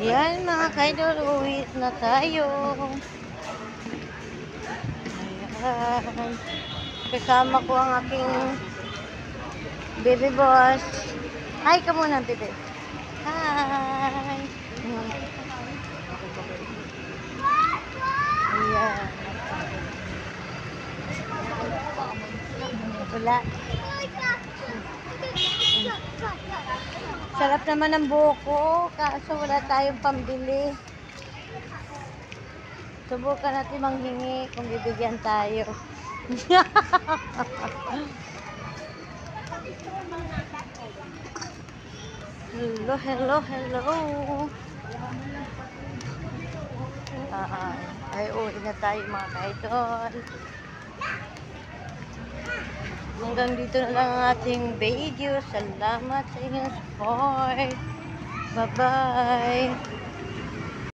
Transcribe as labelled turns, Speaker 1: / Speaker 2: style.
Speaker 1: Yan mga kaidol, uwi na tayo. Ayan. Kasama ko ang aking baby boss. Hi ka muna, baby. Hi. Ayan. Wala. Sarap naman ng buko, kaso wala tayong pambili. Subukan natin manghingi kung bibigyan tayo. Hello, hello, hello. Ay, uwi na tayo mga kaidol. Hanggang dito na lang ang ating video. Salamat sa inyong support. Bye-bye.